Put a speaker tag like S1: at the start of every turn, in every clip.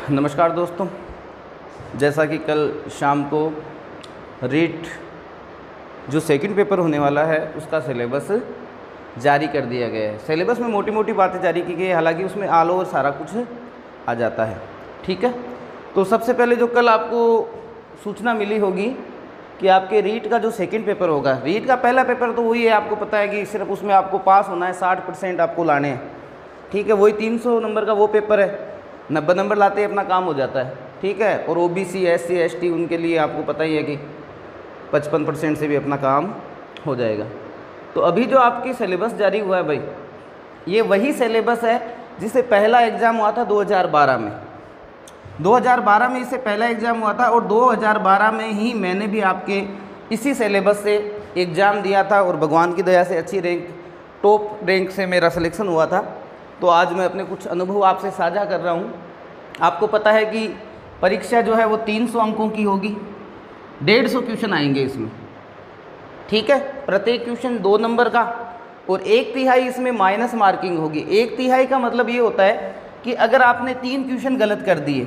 S1: नमस्कार दोस्तों, जैसा कि कल शाम को रीट जो सेकंड पेपर होने वाला है उसका सिलेबस जारी कर दिया गया है। सिलेबस में मोटी मोटी बातें जारी की गई है, हालांकि उसमें ऑल ओवर सारा कुछ आ जाता है। ठीक है, तो सबसे पहले जो कल आपको सूचना मिली होगी कि आपके रीट का जो सेकंड पेपर होगा, रीट का पहला पेपर तो वही है, आपको पता है कि सिर्फ उसमें आपको पास होना है, 60% आपको लाने हैं। ठीक है, वही 300 नंबर का वो पेपर है, 90 नंबर लाते ही अपना काम हो जाता है। ठीक है, और OBC SC ST उनके लिए आपको पता ही है कि 55% से भी अपना काम हो जाएगा। तो अभी जो आपकी सिलेबस जारी हुआ है भाई, ये वही सिलेबस है जिससे पहला एग्ज़ाम हुआ था 2012 में। 2012 में इससे पहला एग्ज़ाम हुआ था और 2012 में ही मैंने भी आपके इसी सिलेबस से एग्ज़ाम दिया था और भगवान की दया से अच्छी रैंक, टॉप रैंक से मेरा सिलेक्शन हुआ था। तो आज मैं अपने कुछ अनुभव आपसे साझा कर रहा हूँ। आपको पता है कि परीक्षा जो है वो 300 अंकों की होगी, 150 क्वेश्चन आएंगे इसमें। ठीक है, प्रत्येक क्वेश्चन 2 नंबर का और 1/3 इसमें माइनस मार्किंग होगी। 1/3 का मतलब ये होता है कि अगर आपने 3 क्वेश्चन गलत कर दिए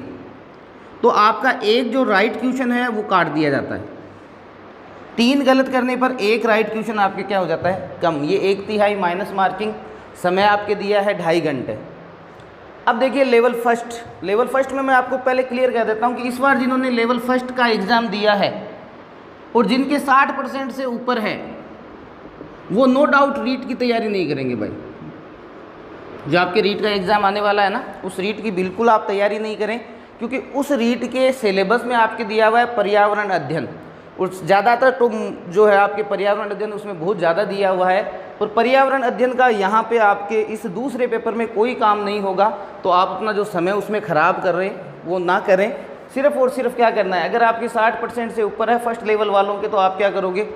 S1: तो आपका एक जो राइट क्वेश्चन है वो काट दिया जाता है। 3 गलत करने पर एक राइट क्वेश्चन आपके क्या हो जाता है, कम। ये 1/3 माइनस मार्किंग। समय आपके दिया है 2.5 घंटे। अब देखिए लेवल फर्स्ट में मैं आपको पहले क्लियर कर देता हूँ कि इस बार जिन्होंने लेवल फर्स्ट का एग्ज़ाम दिया है और जिनके 60% से ऊपर है वो नो डाउट रीट की तैयारी नहीं करेंगे भाई। जो आपके रीट का एग्ज़ाम आने वाला है ना, उस रीट की बिल्कुल आप तैयारी नहीं करें, क्योंकि उस रीट के सिलेबस में आपके दिया हुआ है पर्यावरण अध्ययन, और ज़्यादातर तो जो है आपके पर्यावरण अध्ययन उसमें बहुत ज़्यादा दिया हुआ है। और पर्यावरण अध्ययन का यहाँ पे आपके इस दूसरे पेपर में कोई काम नहीं होगा, तो आप अपना जो समय उसमें ख़राब कर रहे हैं वो ना करें। सिर्फ और सिर्फ क्या करना है, अगर आपके 60% से ऊपर है फर्स्ट लेवल वालों के, तो आप क्या करोगे,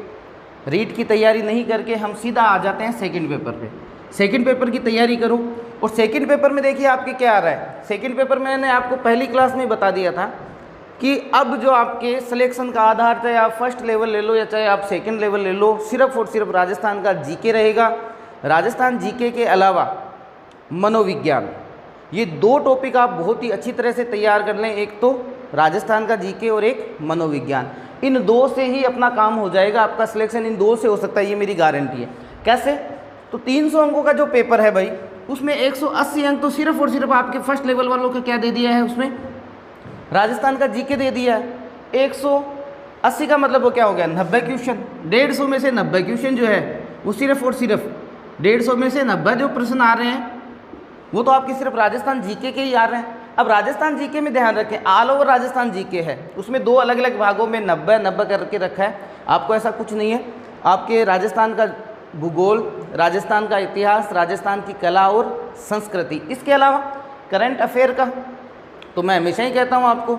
S1: रीट की तैयारी नहीं करके हम सीधा आ जाते हैं सेकंड पेपर पे। सेकंड पेपर की तैयारी करो। और सेकंड पेपर में देखिए आपके क्या आ रहा है। सेकंड पेपर में मैंने आपको पहली क्लास में बता दिया था कि अब जो आपके सिलेक्शन का आधार, चाहे आप फर्स्ट लेवल ले लो या चाहे आप सेकंड लेवल ले लो, सिर्फ और सिर्फ राजस्थान का जीके रहेगा। राजस्थान जीके के अलावा मनोविज्ञान, ये 2 टॉपिक आप बहुत ही अच्छी तरह से तैयार कर लें। एक तो राजस्थान का जीके और एक मनोविज्ञान। इन 2 से ही अपना काम हो जाएगा, आपका सिलेक्शन इन 2 से हो सकता है, ये मेरी गारंटी है। कैसे? तो 300 अंकों का जो पेपर है भाई, उसमें 180 अंक तो सिर्फ और सिर्फ आपके फर्स्ट लेवल वालों को क्या दे दिया है, उसमें राजस्थान का जीके दे दिया है। 180 का मतलब वो क्या हो गया, 90 क्वेश्चन। 150 में से 90 क्वेश्चन जो है वो सिर्फ और सिर्फ 150 में से 90 जो प्रश्न आ रहे हैं वो तो आपके सिर्फ राजस्थान जीके के ही आ रहे हैं। अब राजस्थान जीके में ध्यान रखें, ऑल ओवर राजस्थान जीके है, उसमें 2 अलग अलग भागों में 90 करके रखा है। आपको ऐसा कुछ नहीं है, आपके राजस्थान का भूगोल, राजस्थान का इतिहास, राजस्थान की कला और संस्कृति, इसके अलावा करंट अफेयर का। तो मैं हमेशा ही कहता हूँ आपको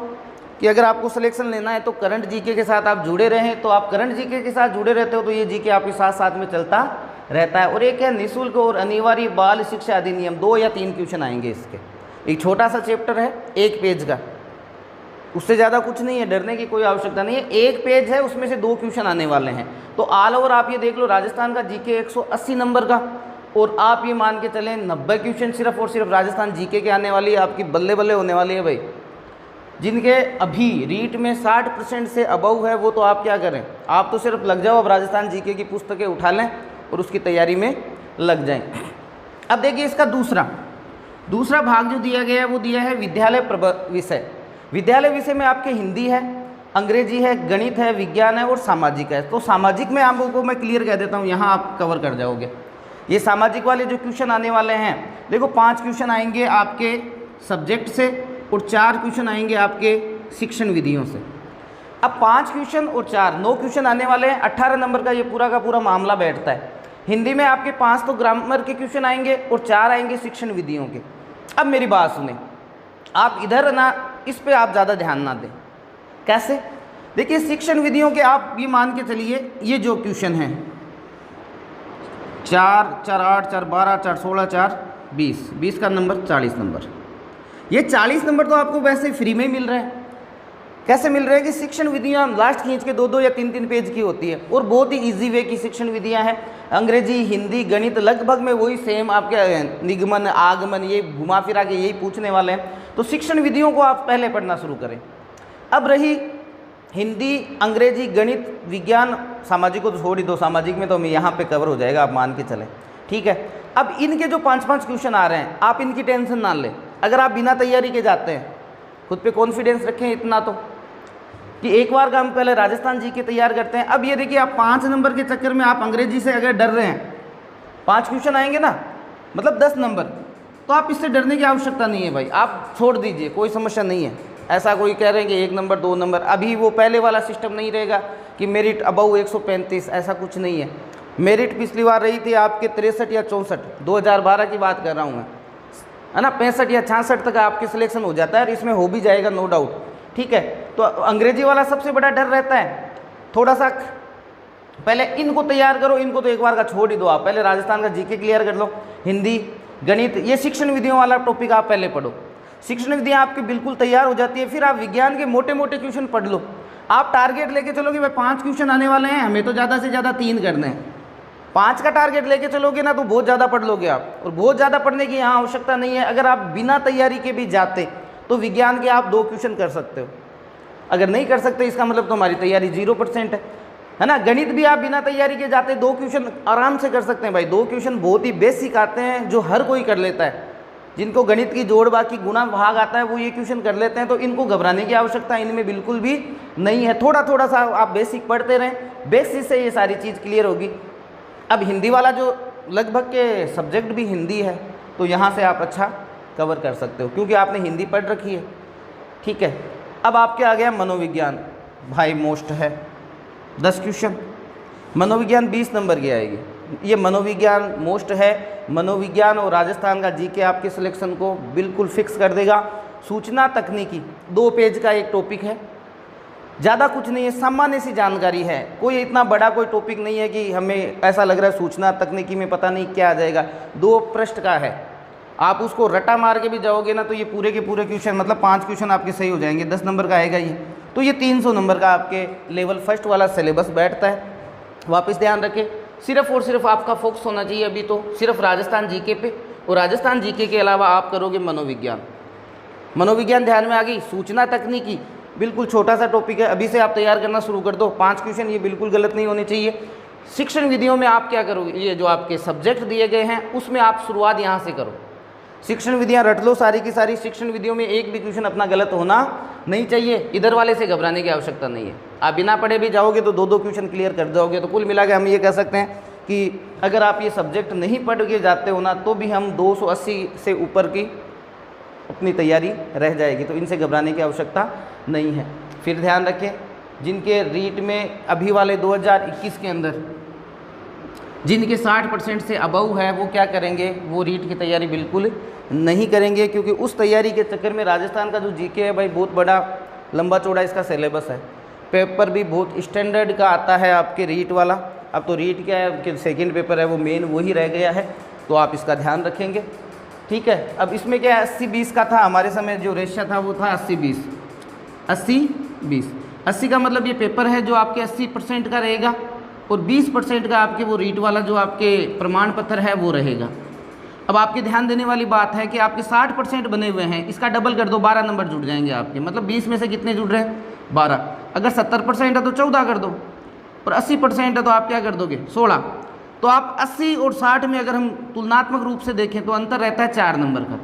S1: कि अगर आपको सिलेक्शन लेना है तो करंट जीके के साथ आप जुड़े रहें। तो आप करंट जीके के साथ जुड़े रहते हो तो ये जीके आपके साथ साथ में चलता रहता है। और एक है निःशुल्क और अनिवार्य बाल शिक्षा अधिनियम, 2 या 3 क्वेश्चन आएंगे इसके। एक छोटा सा चैप्टर है 1 पेज का, उससे ज़्यादा कुछ नहीं है, डरने की कोई आवश्यकता नहीं है। 1 पेज है, उसमें से 2 क्वेश्चन आने वाले हैं। तो ऑल ओवर आप ये देख लो, राजस्थान का जीके 180 नंबर का, और आप ये मान के चलें 90 क्वेश्चन सिर्फ और सिर्फ राजस्थान जीके के आने वाली है। आपकी बल्ले बल्ले होने वाली है भाई। जिनके अभी रीट में 60% से अबव है वो तो आप क्या करें, आप तो सिर्फ लग जाओ, अब राजस्थान जीके की पुस्तकें उठा लें और उसकी तैयारी में लग जाएं। अब देखिए इसका दूसरा भाग जो दिया गया है वो दिया है विद्यालय विषय। विद्यालय विषय में आपके हिंदी है, अंग्रेजी है, गणित है, विज्ञान है और सामाजिक है। तो सामाजिक में आपको मैं क्लियर कह देता हूँ, यहाँ आप कवर कर जाओगे। ये सामाजिक वाले जो क्वेश्चन आने वाले हैं, देखो 5 क्वेश्चन आएंगे आपके सब्जेक्ट से और 4 क्वेश्चन आएंगे आपके शिक्षण विधियों से। अब 5 क्वेश्चन और 4, 9 क्वेश्चन आने वाले हैं। 18 नंबर का ये पूरा का पूरा मामला बैठता है। हिंदी में आपके 5 तो ग्रामर के क्वेश्चन आएंगे और 4 आएंगे शिक्षण विधियों के। अब मेरी बात सुने, आप इधर ना, इस पर आप ज़्यादा ध्यान ना दें। कैसे? देखिए शिक्षण विधियों के आप ये मान के चलिए, ये जो क्वेश्चन हैं 4, 4, 8, 4, 12, 4, 16, 4, 20, 20 का नंबर 40 नंबर। ये 40 नंबर तो आपको वैसे फ्री में ही मिल रहे हैं। कैसे मिल रहे हैं कि शिक्षण विधियाँ लास्ट खींच के 2-2 या 3-3 पेज की होती है और बहुत ही इजी वे की शिक्षण विधियाँ हैं। अंग्रेजी, हिंदी, गणित लगभग में वही सेम आपके निगमन, आगमन, ये घुमा फिरा के यही पूछने वाले हैं। तो शिक्षण विधियों को आप पहले पढ़ना शुरू करें। अब रही हिंदी, अंग्रेजी, गणित, विज्ञान, सामाजिक को तो छोड़ ही दो, सामाजिक में तो हम यहाँ पे कवर हो जाएगा, आप मान के चलें, ठीक है। अब इनके जो 5-5 क्वेश्चन आ रहे हैं, आप इनकी टेंशन ना लें। अगर आप बिना तैयारी के जाते हैं, खुद पे कॉन्फिडेंस रखें इतना तो, कि एक बार का हम पहले राजस्थान जी के तैयार करते हैं। अब ये देखिए, आप 5 नंबर के चक्कर में आप अंग्रेजी से अगर डर रहे हैं, 5 क्वेश्चन आएंगे ना, मतलब 10 नंबर, तो आप इससे डरने की आवश्यकता नहीं है भाई, आप छोड़ दीजिए, कोई समस्या नहीं है। ऐसा कोई कह रहे हैं कि 1 नंबर 2 नंबर, अभी वो पहले वाला सिस्टम नहीं रहेगा कि मेरिट अबव 135, ऐसा कुछ नहीं है। मेरिट पिछली बार रही थी आपके 63 या 64, 2012 की बात कर रहा हूँ मैं, है ना, 65 या 66 तक आपके सिलेक्शन हो जाता है, और इसमें हो भी जाएगा नो डाउट, ठीक है। तो अंग्रेजी वाला सबसे बड़ा डर रहता है, थोड़ा सा पहले इनको तैयार करो, इनको तो एक बार का छोड़ ही दो, आप पहले राजस्थान का जीके क्लियर कर लो, हिंदी, गणित, ये शिक्षण विधियों वाला टॉपिक आप पहले पढ़ो। शिक्षण विधियाँ आपकी बिल्कुल तैयार हो जाती है, फिर आप विज्ञान के मोटे मोटे क्वेश्चन पढ़ लो। आप टारगेट लेके चलोगे भाई 5 क्वेश्चन आने वाले हैं, हमें तो ज़्यादा से ज़्यादा 3 करने हैं, 5 का टारगेट लेके चलोगे ना तो बहुत ज़्यादा पढ़ लोगे आप, और बहुत ज़्यादा पढ़ने की यहाँ आवश्यकता नहीं है। अगर आप बिना तैयारी के भी जाते तो विज्ञान के आप 2 क्वेश्चन कर सकते हो, अगर नहीं कर सकते इसका मतलब तो हमारी तैयारी 0% है ना। गणित भी आप बिना तैयारी के जाते 2 क्वेश्चन आराम से कर सकते हैं भाई, 2 क्वेश्चन बहुत ही बेसिक आते हैं जो हर कोई कर लेता है। जिनको गणित की जोड़ बाकी गुणा भाग आता है वो ये क्वेश्चन कर लेते हैं, तो इनको घबराने की आवश्यकता इनमें बिल्कुल भी नहीं है। थोड़ा थोड़ा सा आप बेसिक पढ़ते रहें, बेसिक से ये सारी चीज़ क्लियर होगी। अब हिंदी वाला जो लगभग के सब्जेक्ट भी हिंदी है, तो यहाँ से आप अच्छा कवर कर सकते हो क्योंकि आपने हिंदी पढ़ रखी है, ठीक है। अब आपके आ गया मनोविज्ञान, भाई मोस्ट है, 10 क्वेश्चन, मनोविज्ञान 20 नंबर की आएगी। ये मनोविज्ञान मोस्ट है, मनोविज्ञान और राजस्थान का जीके आपके सिलेक्शन को बिल्कुल फिक्स कर देगा। सूचना तकनीकी 2 पेज का एक टॉपिक है, ज़्यादा कुछ नहीं है, सामान्य सी जानकारी है, कोई इतना बड़ा कोई टॉपिक नहीं है कि हमें ऐसा लग रहा है सूचना तकनीकी में पता नहीं क्या आ जाएगा। 2 पृष्ठ का है, आप उसको रटा मार के भी जाओगे ना तो ये पूरे के पूरे क्वेश्चन, मतलब 5 क्वेश्चन आपके सही हो जाएंगे, 10 नंबर का आएगा ये। तो ये 300 नंबर का आपके लेवल फर्स्ट वाला सिलेबस बैठता है। वापस ध्यान रखें, सिर्फ और सिर्फ आपका फोकस होना चाहिए अभी तो सिर्फ राजस्थान जीके पे, और राजस्थान जीके के अलावा आप करोगे मनोविज्ञान। मनोविज्ञान ध्यान में आ गई। सूचना तकनीकी बिल्कुल छोटा सा टॉपिक है, अभी से आप तैयार करना शुरू कर दो, 5 क्वेश्चन, ये बिल्कुल गलत नहीं होने चाहिए। शिक्षण विधियों में आप क्या करोगे, ये जो आपके सब्जेक्ट दिए गए हैं उसमें आप शुरुआत यहाँ से करो। शिक्षण विधियाँ रट लो सारी की सारी, शिक्षण विधियों में एक भी क्वेश्चन अपना गलत होना नहीं चाहिए, इधर वाले से घबराने की आवश्यकता नहीं है। आप बिना पढ़े भी जाओगे तो 2-2 क्वेश्चन क्लियर कर जाओगे। तो कुल मिला के हम ये कह सकते हैं कि अगर आप ये सब्जेक्ट नहीं पढ़ के जाते हो ना तो भी हम 280 से ऊपर की अपनी तैयारी रह जाएगी, तो इनसे घबराने की आवश्यकता नहीं है। फिर ध्यान रखें, जिनके रीट में अभी वाले 2021 के अंदर जिनके 60% से अबव है वो क्या करेंगे, वो रीट की तैयारी बिल्कुल नहीं करेंगे, क्योंकि उस तैयारी के चक्कर में राजस्थान का जो जीके है भाई बहुत बड़ा लंबा चौड़ा इसका सिलेबस है, पेपर भी बहुत स्टैंडर्ड का आता है आपके रीट वाला। अब तो रीट क्या है कि सेकंड पेपर है वो मेन वही रह गया है, तो आप इसका ध्यान रखेंगे, ठीक है। अब इसमें क्या है 80-20 का था, हमारे समय जो रेशियो था वो था 80-20, 80-20। 80 का मतलब ये पेपर है जो आपके 80% का रहेगा, और 20% का आपके वो रीट वाला जो आपके प्रमाण पत्र है वो रहेगा। अब आपके ध्यान देने वाली बात है कि आपके 60% बने हुए हैं, इसका डबल कर दो, 12 नंबर जुड़ जाएंगे आपके, मतलब 20 में से कितने जुड़ रहे हैं, 12। अगर 70% है तो 14 कर दो, और 80% है तो आप क्या कर दोगे, 16। तो आप 80 और 60 में अगर हम तुलनात्मक रूप से देखें तो अंतर रहता है 4 नंबर का,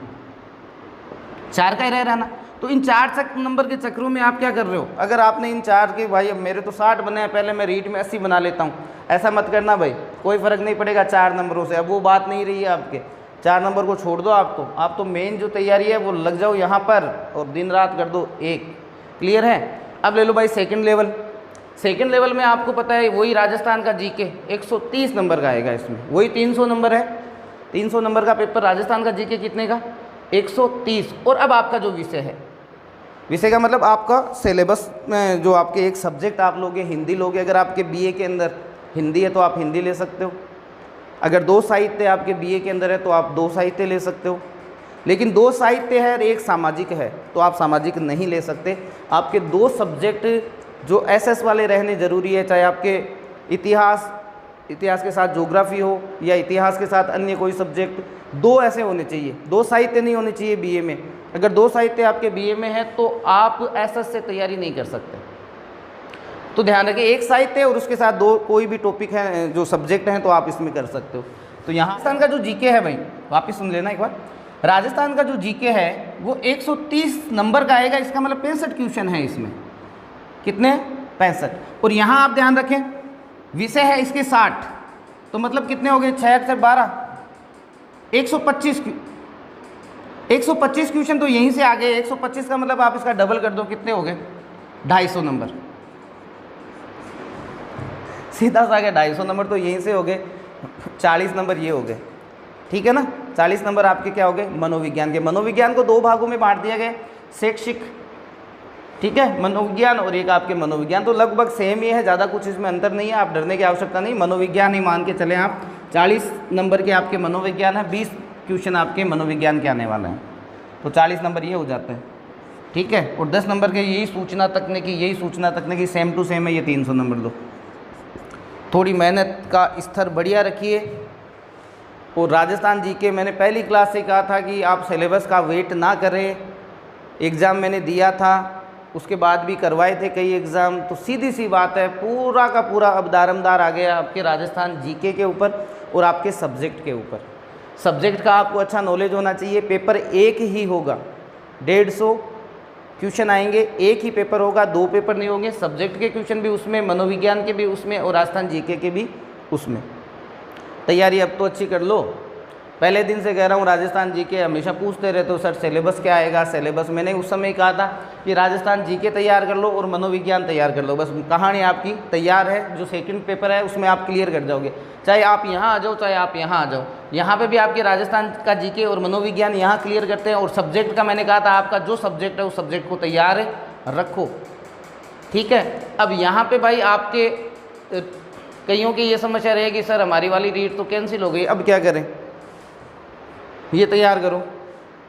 S1: 4 का ही रह रहा ना। तो इन 4 नंबर के चक्रों में आप क्या कर रहे हो, अगर आपने इन 4 के भाई अब मेरे तो 60 बने हैं, पहले मैं रीट में 80 बना लेता हूँ, ऐसा मत करना भाई, कोई फ़र्क नहीं पड़ेगा 4 नंबरों से। अब वो बात नहीं रही है आपके, 4 नंबर को छोड़ दो, आप तो मेन जो तैयारी है वो लग जाओ यहाँ पर और दिन रात कर दो 1, क्लियर है। अब ले लो भाई सेकंड लेवल। सेकंड लेवल में आपको पता है वही राजस्थान का जीके 130 नंबर का आएगा, इसमें वही 300 नंबर है, 300 नंबर का पेपर, राजस्थान का जीके कितने का, 130। और अब आपका जो विषय है, विषय का मतलब आपका सिलेबस में जो आपके एक सब्जेक्ट आप लोगे, हिंदी लोगे, अगर आपके बीए के अंदर हिंदी है तो आप हिंदी ले सकते हो, अगर 2 साहित्य आपके बीए के अंदर है तो आप 2 साहित्य ले सकते हो, लेकिन 2 साहित्य है और 1 सामाजिक है तो आप सामाजिक नहीं ले सकते। आपके 2 सब्जेक्ट जो एसएस वाले रहने ज़रूरी है, चाहे आपके इतिहास के साथ ज्योग्राफी हो या इतिहास के साथ अन्य कोई सब्जेक्ट, 2 ऐसे होने चाहिए, 2 साहित्य नहीं होने चाहिए बीए में। अगर 2 साहित्य आपके बीए में है तो आप एसएस से तैयारी नहीं कर सकते। तो ध्यान रखिए, एक साहित्य और उसके साथ 2 कोई भी टॉपिक है जो सब्जेक्ट हैं तो आप इसमें कर सकते हो। तो यहाँ राजस्थान का जो जीके है भाई, वापस सुन लेना एक बार, राजस्थान का जो जीके है वो 130 नंबर का आएगा। इसका मतलब 65 क्वेश्चन है इसमें। कितने? 65। और यहाँ आप ध्यान रखें विषय है इसके 60, तो मतलब कितने हो गए? 6 से 12, 125 क्वेश्चन तो यहीं से आ गए। 125 का मतलब आप इसका डबल कर दो, कितने हो गए? 250 नंबर। सीधा सा गया 250 नंबर तो यहीं से हो गए। 40 नंबर ये हो गए, ठीक है ना। 40 नंबर आपके क्या हो गए? मनोविज्ञान के। मनोविज्ञान को 2 भागों में बांट दिया गया, शैक्षिक, ठीक है, मनोविज्ञान, और एक आपके मनोविज्ञान। तो लगभग सेम ही है, ज़्यादा कुछ इसमें अंतर नहीं है, आप डरने की आवश्यकता नहीं। मनोविज्ञान ही मान के चलें आप। 40 नंबर के आपके मनोविज्ञान है, 20 क्वेश्चन आपके मनोविज्ञान के आने वाले हैं, तो 40 नंबर ये हो जाते हैं, ठीक है। और 10 नंबर के यही सूचना तकनीकी सेम टू सेम है, ये 300 नंबर दो। थोड़ी मेहनत का स्तर बढ़िया रखिए। और राजस्थान जीके मैंने पहली क्लास से कहा था कि आप सिलेबस का वेट ना करें। एग्ज़ाम मैंने दिया था, उसके बाद भी करवाए थे कई एग्ज़ाम, तो सीधी सी बात है पूरा का पूरा अब दारमदार आ गया आपके राजस्थान जीके के ऊपर और आपके सब्जेक्ट के ऊपर। सब्जेक्ट का आपको अच्छा नॉलेज होना चाहिए। पेपर एक ही होगा, 150 क्वेश्चन आएंगे, एक ही पेपर होगा, 2 पेपर नहीं होंगे। सब्जेक्ट के क्वेश्चन भी उसमें, मनोविज्ञान के भी उसमें, और राजस्थान जीके के भी उसमें। तैयारी अब तो अच्छी कर लो। पहले दिन से कह रहा हूँ, राजस्थान जीके हमेशा पूछते रहते हो सर सिलेबस क्या आएगा, सिलेबस। मैंने उस समय कहा था कि राजस्थान जीके तैयार कर लो और मनोविज्ञान तैयार कर लो, बस कहानी आपकी तैयार है। जो सेकंड पेपर है उसमें आप क्लियर कर जाओगे, चाहे आप यहाँ आ जाओ चाहे आप यहाँ आ जाओ। यहाँ पे भी आपके राजस्थान का जीके और मनोविज्ञान यहाँ क्लियर करते हैं। और सब्जेक्ट का मैंने कहा था आपका जो सब्जेक्ट है उस सब्जेक्ट को तैयार रखो, ठीक है। अब यहाँ पर भाई आपके कईयों की ये समस्या रहेगी सर हमारी वाली रीट तो कैंसिल हो गई, अब क्या करें? ये तैयार करो,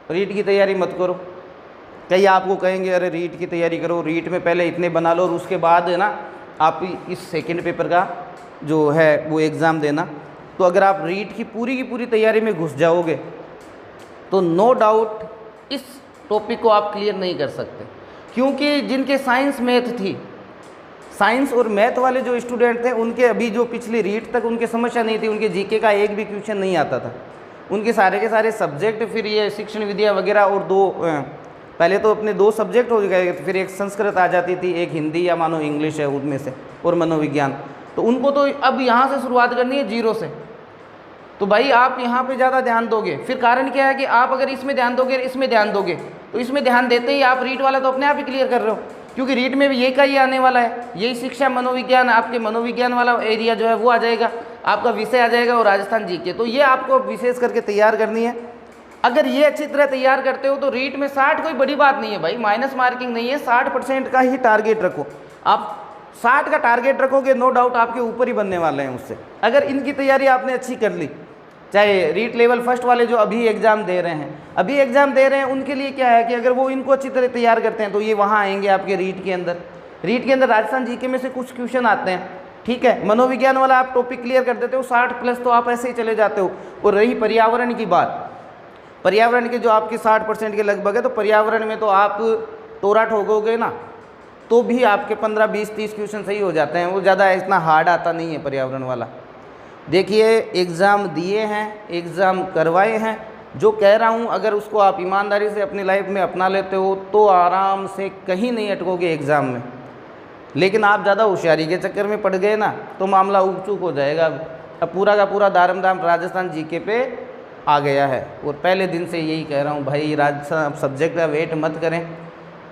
S1: रीट की तैयारी मत करो। कई आपको कहेंगे अरे रीट की तैयारी करो, रीट में पहले इतने बना लो और उसके बाद है ना आप इस सेकंड पेपर का जो है वो एग्ज़ाम देना। तो अगर आप रीट की पूरी तैयारी में घुस जाओगे तो नो डाउट इस टॉपिक को आप क्लियर नहीं कर सकते। क्योंकि जिनके साइंस मैथ थी, साइंस और मैथ वाले जो स्टूडेंट थे उनके अभी जो पिछली रीट तक उनकी समस्या नहीं थी, उनके जीके का एक भी क्वेश्चन नहीं आता था। उनके सारे के सारे सब्जेक्ट, फिर ये शिक्षण विद्या वगैरह, और 2 पहले तो अपने 2 सब्जेक्ट हो गए, फिर एक संस्कृत आ जाती थी, एक हिंदी या मानो इंग्लिश है उनमें से, और मनोविज्ञान। तो उनको तो अब यहाँ से शुरुआत करनी है 0 से। तो भाई आप यहाँ पे ज़्यादा ध्यान दोगे, फिर कारण क्या है कि आप अगर इसमें ध्यान दोगे, इसमें ध्यान दोगे, तो इसमें ध्यान देते ही आप रीट वाला तो अपने आप ही क्लियर कर रहे हो। क्योंकि रीट में भी ये का ही आने वाला है, यही शिक्षा मनोविज्ञान, आपके मनोविज्ञान वाला एरिया जो है वो आ जाएगा, आपका विषय आ जाएगा, और राजस्थान जीके। तो ये आपको विशेष करके तैयार करनी है। अगर ये अच्छी तरह तैयार करते हो तो रीट में 60 कोई बड़ी बात नहीं है भाई, माइनस मार्किंग नहीं है। 60% का ही टारगेट रखो। आप 60 का टारगेट रखोगे, नो डाउट आपके ऊपर ही बनने वाले हैं उससे। अगर इनकी तैयारी आपने अच्छी कर ली, चाहे रीट लेवल फर्स्ट वाले जो अभी एग्ज़ाम दे रहे हैं, उनके लिए क्या है कि अगर वो इनको अच्छी तरह तैयार करते हैं तो ये वहाँ आएंगे आपके रीट के अंदर। रीट के अंदर राजस्थान जीके में से कुछ क्वेश्चन आते हैं, ठीक है। मनोविज्ञान वाला आप टॉपिक क्लियर कर देते हो, 60+ तो आप ऐसे ही चले जाते हो। और रही पर्यावरण की बात, पर्यावरण के जो आपके 60% के लगभग है, तो पर्यावरण में तो आप तोरा ठोकोगे ना तो भी आपके 15, 20, 30 क्वेश्चन सही हो जाते हैं। वो ज़्यादा इतना हार्ड आता नहीं है पर्यावरण वाला। देखिए एग्ज़ाम दिए हैं, एग्ज़ाम करवाए हैं, जो कह रहा हूँ अगर उसको आप ईमानदारी से अपनी लाइफ में अपना लेते हो तो आराम से कहीं नहीं अटकोगे एग्ज़ाम में। लेकिन आप ज़्यादा होशियारी के चक्कर में पड़ गए ना तो मामला उग चूक हो जाएगा। अब पूरा का पूरा दारमदाम राजस्थान जीके पे आ गया है। और पहले दिन से यही कह रहा हूँ भाई, राजस्थान सब्जेक्ट का वेट मत करें।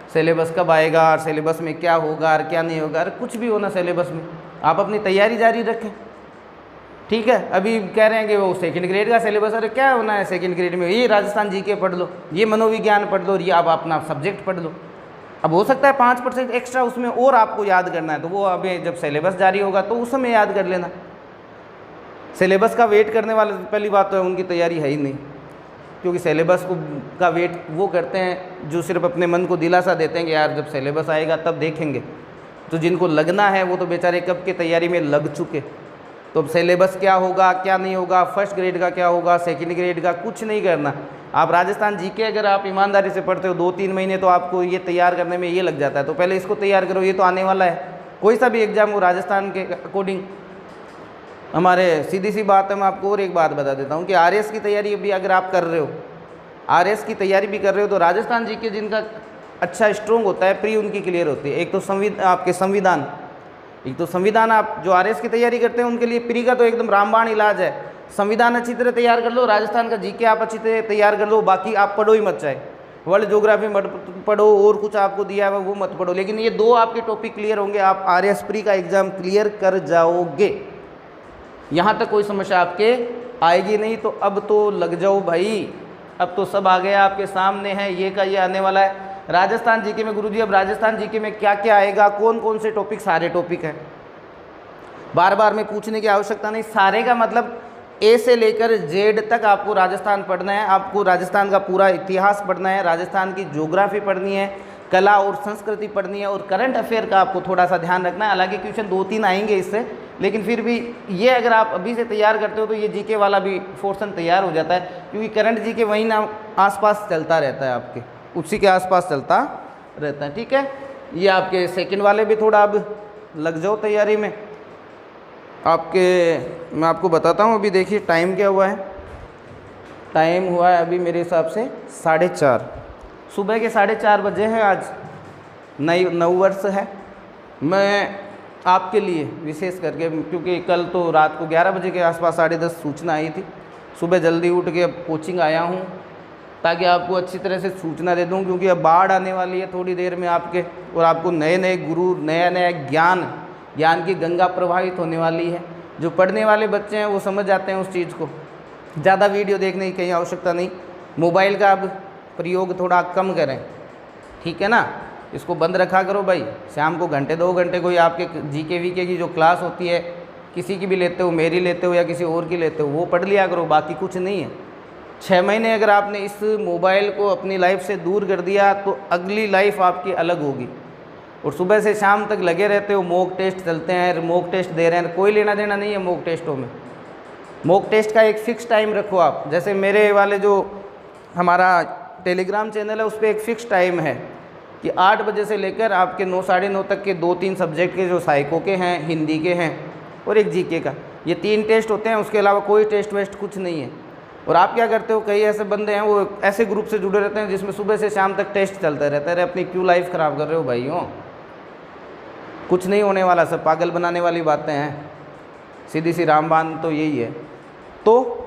S1: सिलेबस कब आएगा और सिलेबस में क्या होगा और क्या नहीं होगा, अरे कुछ भी होना सिलेबस में, आप अपनी तैयारी जारी रखें, ठीक है। अभी कह रहे हैं कि वो सेकंड ग्रेड का सिलेबस, अरे क्या होना है सेकंड ग्रेड में, ये राजस्थान जीके पढ़ लो, ये मनोविज्ञान पढ़ लो, ये आप अपना सब्जेक्ट पढ़ लो। अब हो सकता है 5% एक्स्ट्रा उसमें और आपको याद करना है, तो वो अभी जब सिलेबस जारी होगा तो उस समय याद कर लेना। सिलेबस का वेट करने वाले पहली बात तो है उनकी तैयारी है ही नहीं, क्योंकि सिलेबस को का वेट वो करते हैं जो सिर्फ अपने मन को दिलासा देते हैं कि यार जब सिलेबस आएगा तब देखेंगे। तो जिनको लगना है वो तो बेचारे कब की तैयारी में लग चुके। तो अब सिलेबस क्या होगा क्या नहीं होगा, फर्स्ट ग्रेड का क्या होगा, सेकंड ग्रेड का, कुछ नहीं करना। आप राजस्थान जीके अगर आप ईमानदारी से पढ़ते हो 2-3 महीने तो आपको ये तैयार करने में ये लग जाता है, तो पहले इसको तैयार करो, ये तो आने वाला है। कोई सा भी एग्ज़ाम हो राजस्थान के अकॉर्डिंग हमारे, सीधी सी बात है, मैं आपको और एक बात बता देता हूँ कि आरएस की तैयारी भी अगर आप कर रहे हो, आरएस की तैयारी भी कर रहे हो, तो राजस्थान जीके जिनका अच्छा स्ट्रॉन्ग होता है, प्री उनकी क्लियर होती है। एक तो आपके संविधान, एक तो संविधान, आप जो आरएस की तैयारी करते हैं उनके लिए प्री का तो एकदम रामबाण इलाज है। संविधान अच्छी तरह तैयार कर लो, राजस्थान का जीके आप अच्छी तरह तैयार कर लो, बाकी आप पढ़ो ही मत, चाहे वर्ल्ड ज्योग्राफी मत पढ़ो और कुछ आपको दिया है वो मत पढ़ो, लेकिन ये 2 आपके टॉपिक क्लियर होंगे, आप आरएस प्री का एग्ज़ाम क्लियर कर जाओगे। यहाँ तक कोई समस्या आपके आएगी नहीं। तो अब तो लग जाओ भाई, अब तो सब आ गया आपके सामने है, ये का ये आने वाला है। राजस्थान जीके में गुरुजी, अब राजस्थान जीके में क्या क्या आएगा, कौन कौन से टॉपिक, सारे टॉपिक हैं, बार बार में पूछने की आवश्यकता नहीं। सारे का मतलब ए से लेकर जेड तक आपको राजस्थान पढ़ना है, आपको राजस्थान का पूरा इतिहास पढ़ना है, राजस्थान की ज्योग्राफी पढ़नी है, कला और संस्कृति पढ़नी है, और करंट अफेयर का आपको थोड़ा सा ध्यान रखना है। हालांकि क्वेश्चन 2-3 आएंगे इससे, लेकिन फिर भी ये अगर आप अभी से तैयार करते हो तो ये जीके वाला भी पोर्शन तैयार हो जाता है, क्योंकि करंट जीके वहीं ना आसपास चलता रहता है, आपके उसी के आसपास चलता रहता है। ठीक है, ये आपके सेकंड वाले भी थोड़ा अब लग जाओ तैयारी में। मैं आपको बताता हूँ, अभी देखिए टाइम क्या हुआ है, टाइम हुआ है अभी मेरे हिसाब से 4:30, सुबह के 4:30 बजे हैं। आज नव वर्ष है। मैं आपके लिए विशेष करके, क्योंकि कल तो रात को 11 बजे के आसपास 10:30 सूचना आई थी, सुबह जल्दी उठ के अब कोचिंग आया हूँ ताकि आपको अच्छी तरह से सूचना दे दूँ, क्योंकि अब बाढ़ आने वाली है थोड़ी देर में आपके, और आपको नए नए गुरु, नया नया ज्ञान की गंगा प्रवाहित होने वाली है। जो पढ़ने वाले बच्चे हैं वो समझ जाते हैं उस चीज़ को। ज़्यादा वीडियो देखने की कहीं आवश्यकता नहीं, मोबाइल का अब प्रयोग थोड़ा कम करें, ठीक है ना, इसको बंद रखा करो भाई। शाम को 1-2 घंटे कोई आपके जीके वीके की जो क्लास होती है, किसी की भी लेते हो, मेरी लेते हो या किसी और की लेते हो, वो पढ़ लिया करो, बाकी कुछ नहीं है। 6 महीने अगर आपने इस मोबाइल को अपनी लाइफ से दूर कर दिया तो अगली लाइफ आपकी अलग होगी। और सुबह से शाम तक लगे रहते हो, मॉक टेस्ट चलते हैं, मॉक टेस्ट दे रहे हैं, कोई लेना देना नहीं है मॉक टेस्टों में। मॉक टेस्ट का एक फ़िक्स टाइम रखो आप, जैसे मेरे वाले जो हमारा टेलीग्राम चैनल है उस पर एक फ़िक्स टाइम है कि 8 बजे से लेकर आपके 9, 9:30 तक के 2-3 सब्जेक्ट के, जो साइको के हैं, हिंदी के हैं और एक जीके का, ये 3 टेस्ट होते हैं, उसके अलावा कोई टेस्ट वेस्ट कुछ नहीं है। और आप क्या करते हो, कई ऐसे बंदे हैं वो ऐसे ग्रुप से जुड़े रहते हैं जिसमें सुबह से शाम तक टेस्ट चलता रहता है। अरे अपनी क्यों लाइफ ख़राब कर रहे हो भाइयों, कुछ नहीं होने वाला, सब पागल बनाने वाली बातें हैं, सीधी सी रामबाण तो यही है। तो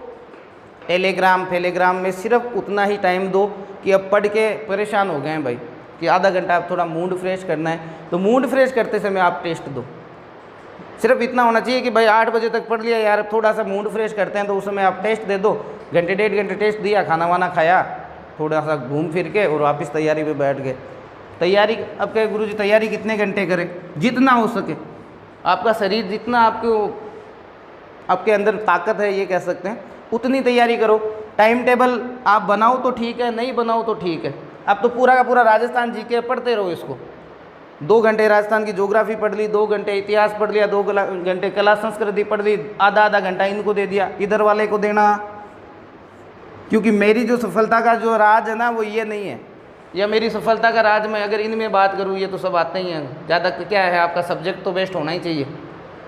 S1: टेलीग्राम में सिर्फ उतना ही टाइम दो कि अब पढ़ के परेशान हो गए हैं भाई, कि आधा घंटा आप थोड़ा मूड फ्रेश करना है, तो मूड फ्रेश करते समय आप टेस्ट दो। सिर्फ इतना होना चाहिए कि भाई 8 बजे तक पढ़ लिया यार, अब थोड़ा सा मूड फ्रेश करते हैं, तो उस समय आप टेस्ट दे दो, 1-1.5 घंटे टेस्ट दिया, खाना वाना खाया, थोड़ा सा घूम फिर के और वापस तैयारी पे बैठ गए। तैयारी अब कहे गुरुजी तैयारी कितने घंटे करें, जितना हो सके, आपका शरीर जितना आपके अंदर ताकत है ये कह सकते हैं, उतनी तैयारी करो। टाइम टेबल आप बनाओ तो ठीक है, नहीं बनाओ तो ठीक है। अब तो पूरा का पूरा राजस्थान जीके पढ़ते रहो इसको। 2 घंटे राजस्थान की ज्योग्राफी पढ़ ली, 2 घंटे इतिहास पढ़ लिया, 2 घंटे कला संस्कृति पढ़ ली, आधा घंटा इनको दे दिया, इधर वाले को देना। क्योंकि मेरी जो सफलता का जो राज है ना वो ये नहीं है, या मेरी सफलता का राज मैं अगर इनमें बात करूँ, ये तो सब आते ही हैं। ज़्यादा क्या है, आपका सब्जेक्ट तो बेस्ट होना ही चाहिए,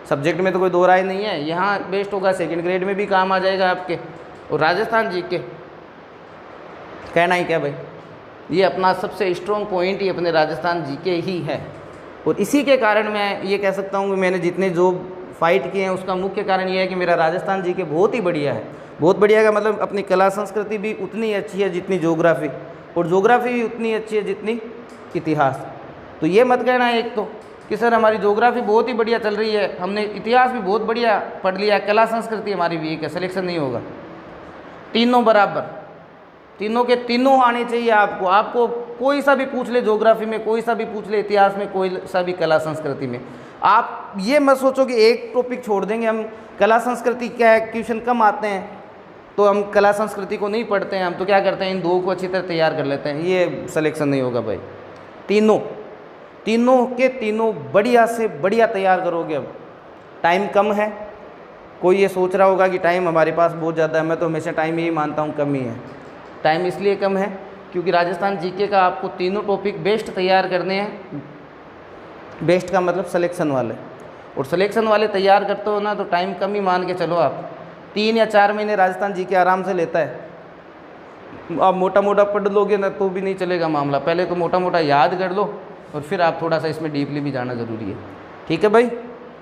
S1: सब्जेक्ट में तो कोई दो राय नहीं है, यहाँ बेस्ट होगा, सेकंड ग्रेड में भी काम आ जाएगा आपके। और राजस्थान जीके कहना ही क्या भाई, ये अपना सबसे स्ट्रॉन्ग पॉइंट ही अपने राजस्थान जीके ही है। और इसी के कारण मैं ये कह सकता हूँ कि मैंने जितने जो फाइट किए हैं उसका मुख्य कारण ये है कि मेरा राजस्थान जीके बहुत ही बढ़िया है। बहुत बढ़िया का मतलब अपनी कला संस्कृति भी उतनी अच्छी है जितनी ज्योग्राफी, और ज्योग्राफी भी उतनी अच्छी है जितनी इतिहास। तो ये मत कहना एक तो कि सर हमारी ज्योग्राफी बहुत ही बढ़िया चल रही है, हमने इतिहास भी बहुत बढ़िया पढ़ लिया, कला संस्कृति हमारी वीक है, सिलेक्शन नहीं होगा। तीनों बराबर, तीनों के तीनों आने चाहिए आपको। आपको कोई सा भी पूछ ले ज्योग्राफी में, कोई सा भी पूछ ले इतिहास में, कोई सा भी कला संस्कृति में। आप ये मत सोचो कि एक टॉपिक छोड़ देंगे हम, कला संस्कृति क्या है, क्वेश्चन कम आते हैं तो हम कला संस्कृति को नहीं पढ़ते हैं, हम तो क्या करते हैं इन 2 को अच्छी तरह तैयार कर लेते हैं, ये सिलेक्शन नहीं होगा भाई। तीनों के तीनों बढ़िया से बढ़िया तैयार करोगे। अब टाइम कम है, कोई ये सोच रहा होगा कि टाइम हमारे पास बहुत ज़्यादा है, मैं तो हमेशा टाइम यही मानता हूँ कम ही है। टाइम इसलिए कम है क्योंकि राजस्थान जीके का आपको तीनों टॉपिक बेस्ट तैयार करने हैं। बेस्ट का मतलब सिलेक्शन वाले, और सिलेक्शन वाले तैयार करते हो ना तो टाइम कम ही मान के चलो आप, 3 या 4 महीने राजस्थान जीके आराम से लेता है। आप मोटा मोटा पढ़ लोगे ना तो भी नहीं चलेगा मामला, पहले तो मोटा मोटा याद कर लो और फिर आप थोड़ा सा इसमें डीपली भी जाना ज़रूरी है। ठीक है भाई,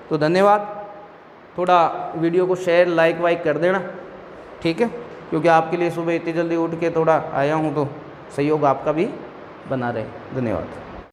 S1: तो धन्यवाद। थोड़ा वीडियो को शेयर लाइक वाइक कर देना, ठीक है, क्योंकि आपके लिए सुबह इतनी जल्दी उठ के थोड़ा आया हूँ तो सहयोग आपका भी बना रहे। धन्यवाद।